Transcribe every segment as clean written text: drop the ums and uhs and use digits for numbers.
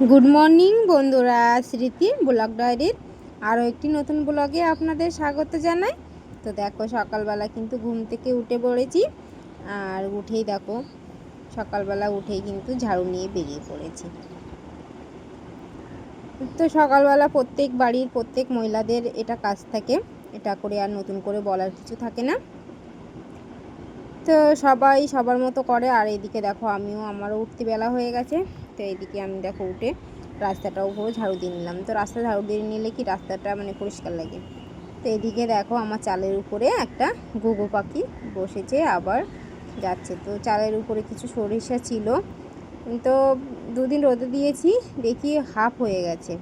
Good morning বন্ধুরা, স্মৃতি blog ডায়েরির আরও একটি নতুন ব্লগে আপনাদের স্বাগত জানাই। তো দেখো, সকালবেলা কিন্তু ঘুম থেকে উঠে পড়েছি। আর উঠেই দেখো, সকালবেলা উঠেই কিন্তু ঝাড়ু নিয়ে বেরিয়ে পড়েছি। তো সকালবেলা প্রত্যেক বাড়ির প্রত্যেক মহিলাদের এটা কাজ থাকে, এটা করে আর নতুন করে বলার কিছু থাকে না। তো সবাই সবার মতো করে। আর এদিকে দেখো, আমারও উঠতে বেলা হয়ে গেছে। তো এইদিকে আমি দেখো উঠে রাস্তাটাও পুরো ঝাড়ু দিয়ে নিলাম। তো রাস্তা ঝাড়ু দিয়ে নিলে কি রাস্তাটা পরিষ্কার লাগে। তো এদিকে দেখো, আমার চালের উপরে একটা ঘুঘু পাখি বসেছে, আবার যাচ্ছে। তো চালের উপরে কিছু সরিষা ছিল, তো দুদিন রোদে দিয়েছি, দেখি হাফ হয়ে গেছে।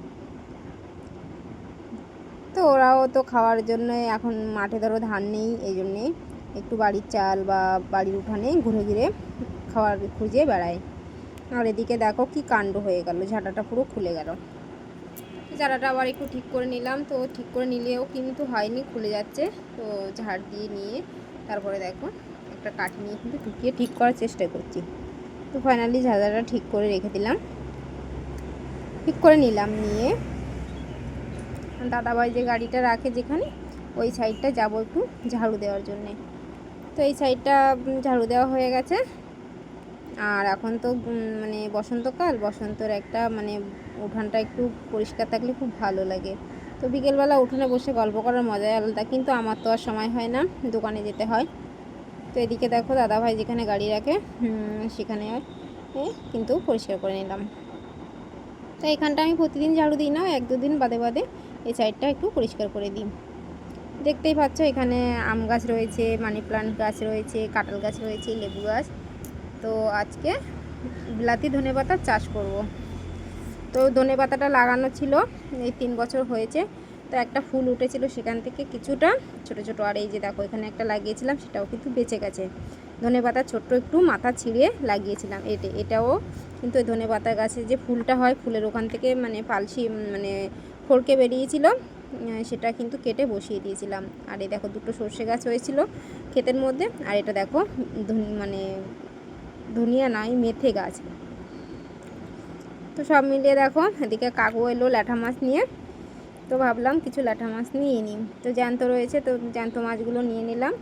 তো ওরাও তো খাওয়ার জন্য, এখন মাঠে ধরো ধান নেই, এই জন্যে একটু বাড়ির চাল বা বাড়ির উঠানে ঘুরে ঘুরে খাওয়ার খুঁজে বেড়ায়। আর এদিকে দেখো কি কাণ্ড হয়ে গেল, ঝাঁটাটা পুরো খুলে গেল। ঝাঁটাটা আবার একটু ঠিক করে নিলাম। তো ঠিক করে নিলেও কিন্তু হয়নি, খুলে যাচ্ছে। তো ঝাড় দিয়ে নিয়ে তারপরে দেখো একটা কাঠি নিয়ে কিন্তু ঢুকিয়ে ঠিক করার চেষ্টা করছি। তো ফাইনালি ঝাঁটাটা ঠিক করে রেখে দিলাম, ঠিক করে নিলাম। নিয়ে দাদাভাই যে গাড়িটা রাখে যেখানে, ওই সাইডটা যাব একটু ঝাড়ু দেওয়ার জন্যে। তো এই সাইডটা ঝাড়ু দেওয়া হয়ে গেছে। আর এখন তো বসন্তকাল, বসন্তর একটা উঠানটা একটু পরিষ্কার থাকলে খুব ভালো লাগে। তো বিকেলবেলা উঠানে বসে গল্প করার মজাই আলাদা, কিন্তু আমার তো আর সময় হয় না, দোকানে যেতে হয়। তো এদিকে দেখো, দাদাভাই যেখানে গাড়ি রাখে সেখানে কিন্তু পরিষ্কার করে নিলাম। তো এখানটা আমি প্রতিদিন ঝাড়ু দিই না, এক দুদিন বাদে বাদে এই সাইডটা একটু পরিষ্কার করে দিই। দেখতেই পাচ্ছ, এখানে আম গাছ রয়েছে, মানি প্লান্ট গাছ রয়েছে, কাঁঠাল গাছ রয়েছে, লেবু গাছ। তো আজকে বিলাতি ধনেপাতার চাষ করব। তো ধনেপাতাটা লাগানো ছিল, এই 3 বছর হয়েছে। তো একটা ফুল উঠেছিল, সেখান থেকে কিছুটা ছোট ছোট, আর এই যে দেখো এখানে একটা লাগিয়েছিলাম, সেটাও কিন্তু বেঁচে গেছে। ধনেপাতা ছোট্ট একটু মাথা ছিঁড়ে লাগিয়েছিলাম, এটাও কিন্তু ওই ধনেপাতা গাছে যে ফুলটা হয়, ফুলের ওখান থেকে পালসি ফড়কে বেরিয়েছিল, সেটা কিন্তু কেটে বসিয়ে দিয়েছিলাম। আর এই দেখো দুটো সর্ষে গাছ হয়েছিল ক্ষেতের মধ্যে। আর এটা দেখো ধনিয়া নয়, মেথি গাছ। তো সব মিলিয়ে দেখো, এদিকে কাকু এলো ল্যাঠা মাছ নিয়ে। তো ভাবলাম কিছু ল্যাঠা মাছ নিয়ে নিই। তো জ্যান্ত রয়েছে, তো জ্যান্ত মাছগুলো নিয়ে নিলাম।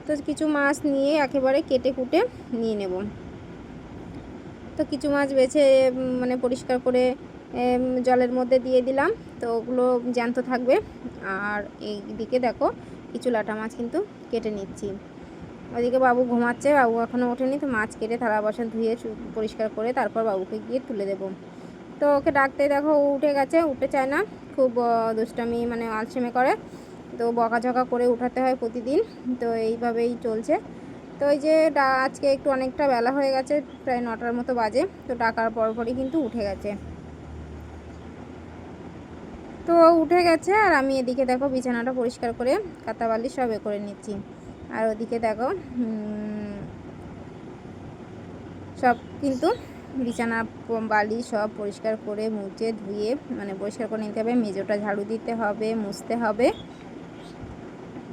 তো কিছু মাছ নিয়ে একেবারে কেটে কুটে নিয়ে নেব। তো কিছু মাছ বেছে পরিষ্কার করে জলের মধ্যে দিয়ে দিলাম। তো ওগুলো জ্যান্ত থাকবে। আর এই দিকে দেখো কিছু ল্যাঠা মাছ কিন্তু কেটে নিচ্ছি। ওইদিকে বাবু ঘুমাচ্ছে, বাবু এখনও ওঠেনি। তো মাছ কেটে থালা বাসন ধুয়ে পরিষ্কার করে তারপর বাবুকে গিয়ে তুলে দেবো। তো ওকে ডাকতে দেখো ও উঠে গেছে, উঠে চায় না, খুব দুষ্টামি আলসেমি করে। তো বকাঝকা করে উঠাতে হয় প্রতিদিন। তো এইভাবেই চলছে। তো এই যে আজকে একটু অনেকটা বেলা হয়ে গেছে, প্রায় 9টার মতো বাজে। তো ডাকার পরপরই কিন্তু উঠে গেছে। তো উঠে গেছে, আর আমি এদিকে দেখো বিছানাটা পরিষ্কার করে কাঁথা বালিশ সব করে নিচ্ছি। আর ওদিকে দেখো সব কিন্তু বিছানা বালিশ সব পরিষ্কার করে মুছে ধুয়ে পরিষ্কার করে নিতে হবে। মেজোটা ঝাড়ু দিতে হবে, মুছতে হবে।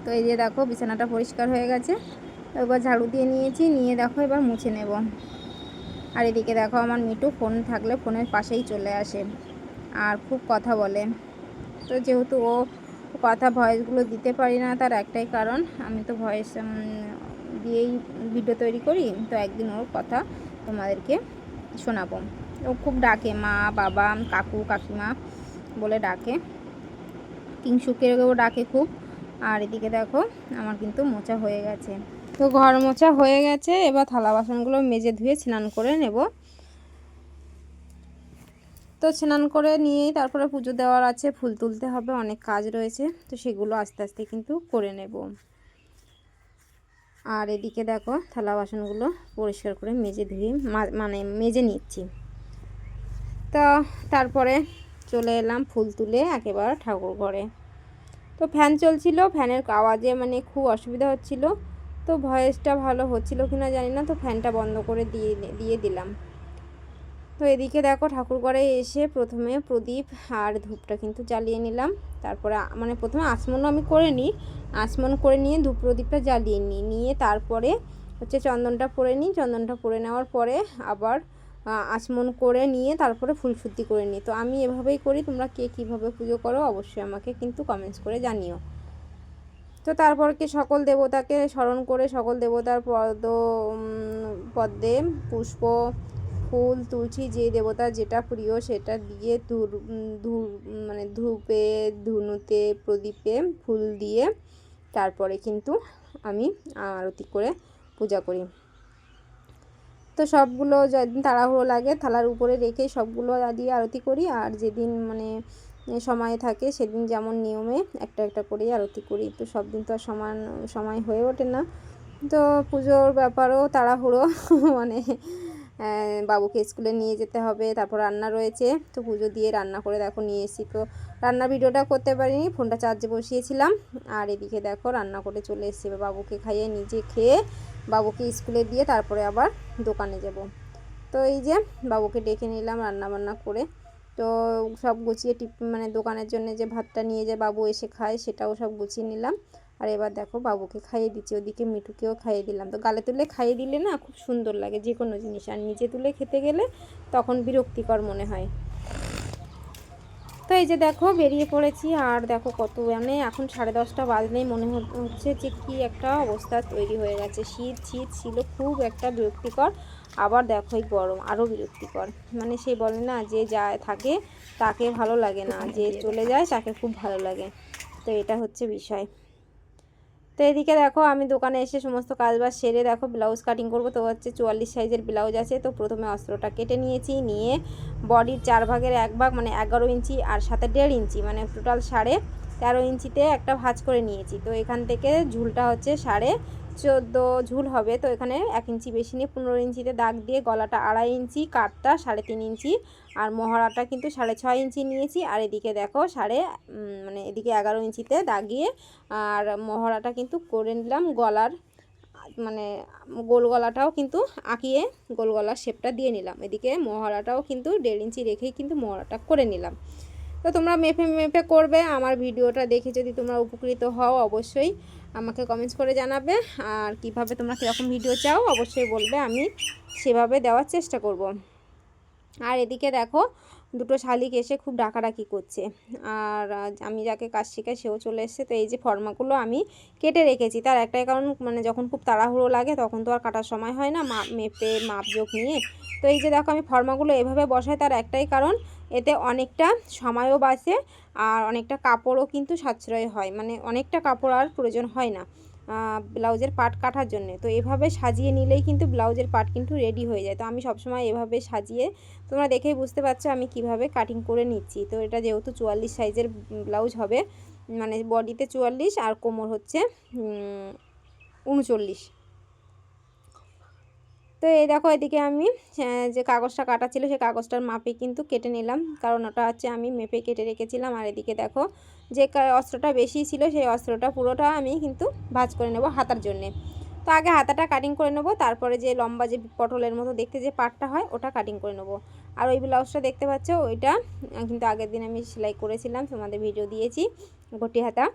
তো এই যে দেখো বিছানাটা পরিষ্কার হয়ে গেছে, এবার ঝাড়ু দিয়ে নিয়েছি, নিয়ে দেখো এবার মুছে নেব। আর এদিকে দেখো আমার মিটু ফোন থাকলে ফোনের পাশেই চলে আসে আর খুব কথা বলে। তো যেহেতু ও কথা ভয়েসগুলো দিতে পারি না, তার একটাই কারণ, আমি তো ভয়েস দিয়েই ভিডিও তৈরি করি। তো একদিন ওর কথা তোমাদেরকে শোনাবো। ও খুব ডাকে, মা বাবা কাকু কাকিমা বলে ডাকে, কিংসুকেও ডাকে খুব। আর এদিকে দেখো আমার কিন্তু মোছা হয়ে গেছে। তো ঘর মোছা হয়ে গেছে, এবার থালা বাসনগুলো মেজে ধুয়ে স্নান করে নেব। তো স্নান করে নিয়েই তারপরে পুজো দেওয়ার আছে, ফুল তুলতে হবে, অনেক কাজ রয়েছে। তো সেগুলো আস্তে আস্তে কিন্তু করে নেব। আর এদিকে দেখো থালা বাসনগুলো পরিষ্কার করে মেজে ধুয়ে মেজে নিচ্ছি। তো তারপরে চলে এলাম ফুল তুলে একেবারে ঠাকুর ঘরে। তো ফ্যান চলছিল, ফ্যানের আওয়াজে খুব অসুবিধা হচ্ছিল। তো ভয়েসটা ভালো হচ্ছিল কিনা জানি না, তো ফ্যানটা বন্ধ করে দিয়ে দিলাম। তো এদিকে দেখো ঠাকুর ঘরে এসে প্রথমে প্রদীপ আর ধূপটা কিন্তু জ্বালিয়ে নিলাম। তারপরে প্রথমে আচমনও আমি করে নিই, আচমন করে নিয়ে ধূপ প্রদীপটা জ্বালিয়ে নিয়ে তারপরে হচ্ছে চন্দনটা পরে নিই। চন্দনটা পরে নেওয়ার পরে আবার আচমন করে নিয়ে তারপরে ফুলশুদ্ধি করে নিই। তো আমি এভাবেই করি, তোমরা কে কীভাবে পুজো করো অবশ্যই আমাকে কিন্তু কমেন্টস করে জানিও। তো তারপর কি সকল দেবতাকে স্মরণ করে সকল দেবতার পদ্মে পুষ্প, ফুল, তুলসী, যে দেবতার যেটা প্রিয় সেটা দিয়ে মানে ধূপে, ধুনুতে, প্রদীপে ফুল দিয়ে তারপরে কিন্তু আমি আরতি করে পূজা করি। তো সবগুলো যেদিন তাড়াহুড়ো লাগে থালার উপরে রেখে সবগুলো দিয়ে আরতি করি, আর যেদিন মানে সময় থাকে সেদিন যেমন নিয়মে একটা একটা করেই আরতি করি। তো সব দিন তো আর সমান সময় হয়ে ওঠে না। তো পুজোর ব্যাপারও তাড়াহুড়ো মানে বাবুকে স্কুলে নিয়ে যেতে হবে, তারপর রান্না রয়েছে। তো পুজো দিয়ে রান্না করে দেখো নিয়ে এসেছি। তো রান্নার ভিডিওটা করতে পারিনি, ফোনটা চার্জে বসিয়েছিলাম। আর এদিকে দেখো রান্না করে চলে এসেছি, বাবুকে খাইয়ে নিজে খেয়ে বাবুকে স্কুলে দিয়ে তারপরে আবার দোকানে যাব। তো এই যে বাবুকে ডেকে নিলাম রান্না বান্না করে। তো সব গুছিয়ে মানে দোকানের জন্য যে ভাতটা নিয়ে যায় বাবু এসে খায় সেটাও সব গুছিয়ে নিলাম। আর এবার দেখো বাবুকে খাইয়ে দিচ্ছি, ওদিকে মিঠুকেও খাইয়ে দিলাম। তো গালে তুলে খাইয়ে দিলে না খুব সুন্দর লাগে যে কোনো জিনিস, আর নিজে তুলে খেতে গেলে তখন বিরক্তিকর মনে হয়। তো এই যে দেখো বেরিয়ে পড়েছি, আর দেখো কত মানে এখন 10:30 বাজলেই মনে হচ্ছে যে কি একটা অবস্থা তৈরি হয়ে গেছে। শীত শীত ছিল, খুব একটা বিরক্তিকর। আবার দেখো এই গরম আরও বিরক্তিকর। মানে সেই বলে না যে যায় থাকে তাকে ভালো লাগে না, যে চলে যায় তাকে খুব ভালো লাগে। তো এটা হচ্ছে বিষয়। তো এদিকে দেখো আমি দোকানে এসে সমস্ত কাজবাজ সেরে দেখো ব্লাউজ কাটিং করব। তো হচ্ছে 44 সাইজের ব্লাউজ আছে। তো প্রথমে অস্ত্রটা কেটে নিয়েছি, নিয়ে বডির 4 ভাগের 1 ভাগ মানে 11 ইঞ্চি আর সাথে 1.5 ইঞ্চি মানে টোটাল 13.5 ইঞ্চিতে একটা ভাঁজ করে নিয়েছি। তো এখান থেকে ঝুলটা হচ্ছে 14.5 ঝুল হবে। তো এখানে 1 ইঞ্চি বেশি নিয়ে 15 ইঞ্চিতে দাগ দিয়ে গলাটা 2.5 ইঞ্চি, কাটটা 3.5 ইঞ্চি আর মহড়াটা কিন্তু 6.5 ইঞ্চি নিয়েছি। আর এদিকে দেখো মানে এদিকে 11 ইঞ্চিতে দাগিয়ে আর মহড়াটা কিন্তু করে নিলাম গলার, মানে গোল গলাটাও কিন্তু আঁকিয়ে গোল গলার শেপটা দিয়ে নিলাম। এদিকে মহড়াটাও কিন্তু 1.5 ইঞ্চি রেখেই কিন্তু মহড়াটা করে নিলাম। তো তোমরা মেপে মেপে করবে। আমার ভিডিওটা দেখে যদি তোমরা উপকৃত হও অবশ্যই আমাকে কমেন্টস করে জানাবে, আর কিভাবে তোমরা কীরকম ভিডিও চাও অবশ্যই বলবে, আমি সেভাবে দেওয়ার চেষ্টা করব। আর এদিকে দেখো দুটো শালিক এসে খুব ডাকাডাকি করছে, আর আমি যাকে কাজ শেখাই সেও চলে এসেছে। তো এই যে ফর্মাগুলো আমি কেটে রেখেছি, তার একটাই কারণ মানে যখন খুব তাড়াহুড়ো লাগে তখন তো আর কাটার সময় হয় না মেপে মাপজোক নিয়ে। তো এই যে দেখো আমি ফর্মাগুলো এভাবে বসাই, তার একটাই কারণ এতে অনেকটা সময়ও বাঁচে আর অনেকটা কাপড়ও কিন্তু সাশ্রয় হয়, মানে অনেকটা কাপড় আর প্রয়োজন হয় না ব্লাউজের পাট কাটার জন্য। তো এভাবে সাজিয়ে নিলেই কিন্তু ব্লাউজের পাট কিন্তু রেডি হয়ে যায়। তো আমি সবসময় এভাবে সাজিয়ে, তোমরা দেখেই বুঝতে পারছো আমি কিভাবে কাটিং করে নিচ্ছি। তো এটা যেহেতু 44 সাইজের ব্লাউজ হবে, মানে বডিতে 44 আর কোমর হচ্ছে 39। তো এই দেখো এদিকে আমি যে কাগজটা কাটা ছিল সেই কাগজটার মাপে কিন্তু কেটে নিলাম, কারণ ওটা হচ্ছে আমি মেপে কেটে রেখেছিলাম। আর এদিকে দেখো যে অস্ত্রটা বেশি ছিল সেই অস্ত্রটা পুরোটা আমি কিন্তু ভাঁজ করে নেব হাতার জন্যে। তো আগে হাতাটা কাটিং করে নেব, তারপরে যে লম্বা যে পটলের মতো দেখতে যে পাটটা হয় ওটা কাটিং করে নেব। আর ওই ব্লাউজটা দেখতে পাচ্ছ ওইটা কিন্তু আগের দিন আমি সেলাই করেছিলাম, তোমাদের ভিডিও দিয়েছি, ঘটি হাতা।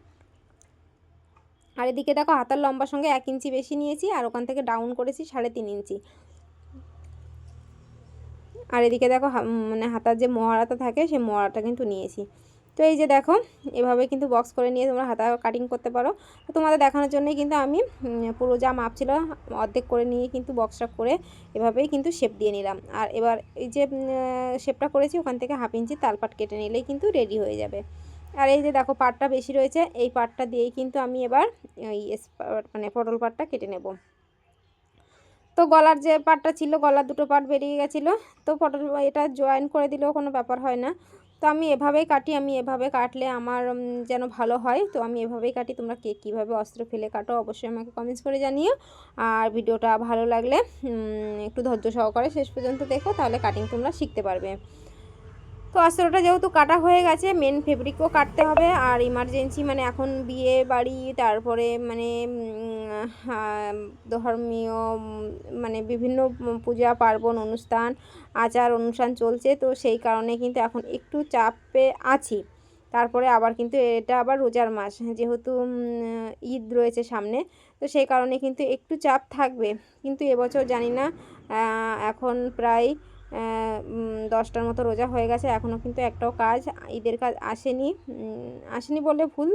আর এদিকে দেখো হাতার লম্বার সঙ্গে 1 ইঞ্চি বেশি নিয়েছি আর ওখান থেকে ডাউন করেছি 3.5 ইঞ্চি। আর এদিকে দেখো মানে হাতার যে মহড়াটা থাকে সেই মহড়াটা কিন্তু নিয়েছি। তো এই যে দেখো এভাবে কিন্তু বক্স করে নিয়ে তোমরা হাতা কাটিং করতে পারো। তো তোমাদের দেখানোর জন্যই কিন্তু আমি পুরো যা মাপ ছিল অর্ধেক করে নিয়ে কিন্তু বক্সটা করে এভাবেই কিন্তু শেপ দিয়ে নিলাম। আর এবার এই যে শেপটা করেছি ওখান থেকে 1/2 ইঞ্চি তালপাট কেটে নিলেই কিন্তু রেডি হয়ে যাবে। আর এই যে দেখো পাটটা বেশি রয়েছে, এই পাটটা দিয়েই কিন্তু আমি এবার এই মানে পটল পাটটা কেটে নেব। তো গলার যে পাটটা ছিল গলার দুটো পাট বেরিয়ে গেছিলো, তো পটল এটা জয়েন করে দিলেও কোনো ব্যাপার হয় না। তো আমি এভাবেই কাটি, আমি এভাবে কাটলে আমার যেন ভালো হয়। তো আমি এভাবেই কাটি, তোমরা কে কীভাবে অস্ত্র ফেলে কাটো অবশ্যই আমাকে কমেন্টস করে জানিও। আর ভিডিওটা ভালো লাগলে একটু ধৈর্য সহকারে শেষ পর্যন্ত দেখো, তাহলে কাটিং তোমরা শিখতে পারবে। তো অস্ত্রটা যেহেতু কাটা হয়ে গেছে, মেন ফেব্রিকও কাটতে হবে। আর ইমার্জেন্সি মানে এখন বিয়ে বাড়ি, তারপরে মানে ধর্মীয় মানে বিভিন্ন পূজা পার্বণ অনুষ্ঠান আচার অনুষ্ঠান চলছে। তো সেই কারণে কিন্তু এখন একটু চাপে আছি। তারপরে আবার কিন্তু এটা আবার রোজার মাস, যেহেতু ঈদ রয়েছে সামনে, তো সেই কারণে কিন্তু একটু চাপ থাকবে। কিন্তু এবছর জানি না, এখন প্রায় 10টার মতো রোজা হয়ে গেছে, এখনও কিন্তু একটাও কাজ, ঈদের কাজ আসেনি। আসেনি বললে ভুল,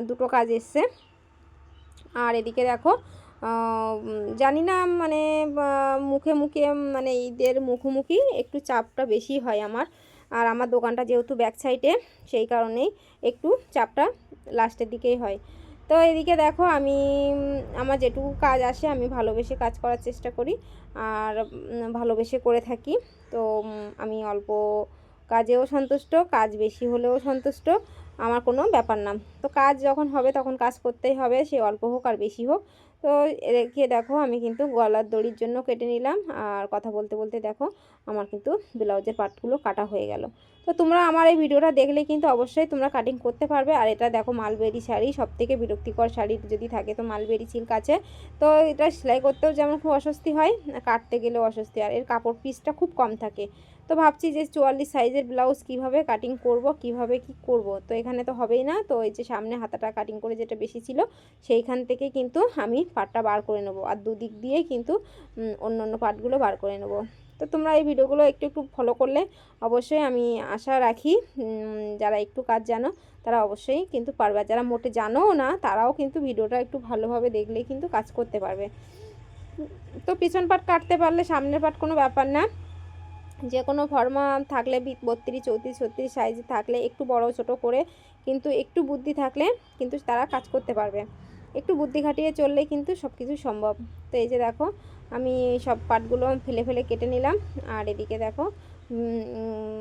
দুটো কাজ এসছে। আর এদিকে দেখো জানি না মানে মুখে মুখে মানে ঈদের মুখোমুখি একটু চাপটা বেশি হয় আমার। আর আমার দোকানটা যেহেতু ব্যাক সাইডে, সেই কারণেই একটু চাপটা লাস্টের দিকেই হয়। তো এদিকে দেখো আমি আমার যেটুকু কাজ আসে আমি ভালোবেসে কাজ করার চেষ্টা করি, আর ভালোবেসে করে থাকি। তো আমি অল্প কাজেও সন্তুষ্ট, কাজ বেশি হলেও সন্তুষ্ট, আমার কোনো ব্যাপার না। তো কাজ যখন হবে তখন কাজ করতেই হবে, সে অল্প হোক আর বেশি হোক। তো রেখে দেখো আমি কিন্তু গলার দড়ির জন্য কেটে নিলাম, আর কথা বলতে বলতে দেখো আমার কিন্তু ব্লাউজের পার্টগুলো কাটা হয়ে গেল। তো তোমরা আমার এই ভিডিওটা দেখলে কিন্তু অবশ্যই তোমরা কাটিং করতে পারবে। আর এটা দেখো মালবেরি শাড়ি, সবথেকে বিরক্তিকর শাড়ি যদি থাকে তো মালবেরি সিল্ক আছে। তো এটা সেলাই করতেও যেমন খুব অস্বস্তি হয়, কাটতে গেলেও অস্বস্তি, আর এর কাপড় পিসটা খুব কম থাকে। তো ভাবছি যে 44 সাইজের ব্লাউজ কিভাবে কাটিং করব, কিভাবে কি করব। তো এখানে তো হবেই না, তো এই যে সামনে হাতাটা কাটিং করে যেটা বেশি ছিল সেইখান থেকে কিন্তু আমি পাটটা বার করে নেব, আর দুদিক দিয়ে কিন্তু অন্য অন্য পার্টগুলো বার করে নেব। তো তোমরা এই ভিডিওগুলো একটু একটু ফলো করলে অবশ্যই আমি আশা রাখি যারা একটু কাজ জানো তারা অবশ্যই কিন্তু পারবে, আর যারা মোটে জানোও না তারাও কিন্তু ভিডিওটা একটু ভালোভাবে দেখলেই কিন্তু কাজ করতে পারবে। তো পিছন পাট কাটতে পারলে সামনের পাট কোনো ব্যাপার না। যে কোনো ফর্মা থাকলে 32, 34, 36 সাইজে থাকলে একটু বড় ছোট করে কিন্তু একটু বুদ্ধি থাকলে কিন্তু তারা কাজ করতে পারবে। একটু বুদ্ধি খাটিয়ে চললে কিন্তু সব কিছু সম্ভব। তো এই যে দেখো আমি সব পাটগুলো ফেলে ফেলে কেটে নিলাম। আর এদিকে দেখো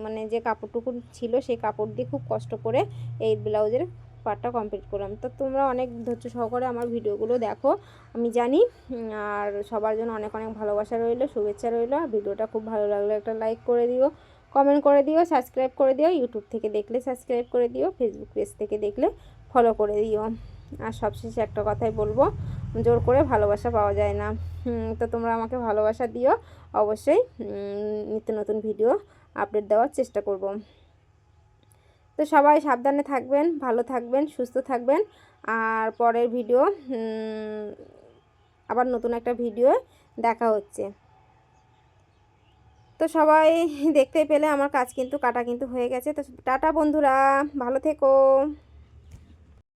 মানে যে কাপড়টুকু ছিল সেই কাপড় দিয়ে খুব কষ্ট করে এই ব্লাউজের পার্টটা কমপ্লিট করলাম। তো তোমরা অনেক ধৈর্য সহকারে আমার ভিডিওগুলো দেখো আমি জানি। আর সবার জন্য অনেক অনেক ভালোবাসা রইলো, শুভেচ্ছা রইলো। আর ভিডিওটা খুব ভালো লাগলে একটা লাইক করে দিও, কমেন্ট করে দিও, সাবস্ক্রাইব করে দিও। ইউটিউব থেকে দেখলে সাবস্ক্রাইব করে দিও, ফেসবুক পেজ থেকে দেখলে ফলো করে দিও। আর সবশেষে একটা কথাই বলবো, জোর করে ভালোবাসা পাওয়া যায় না। তো তোমরা আমাকে ভালোবাসা দিও অবশ্যই। নিত্য নতুন ভিডিও আপডেট দেওয়ার চেষ্টা করব। তো সবাই সাবধানে থাকবেন, ভালো থাকবেন, সুস্থ থাকবেন। আর পরের ভিডিও আবার নতুন একটা ভিডিও দেখা হচ্ছে। তো সবাই দেখতে পেলে আমার কাজ কিন্তু কাটা কিন্তু হয়ে গেছে। তো টাটা বন্ধুরা, ভালো থেকো।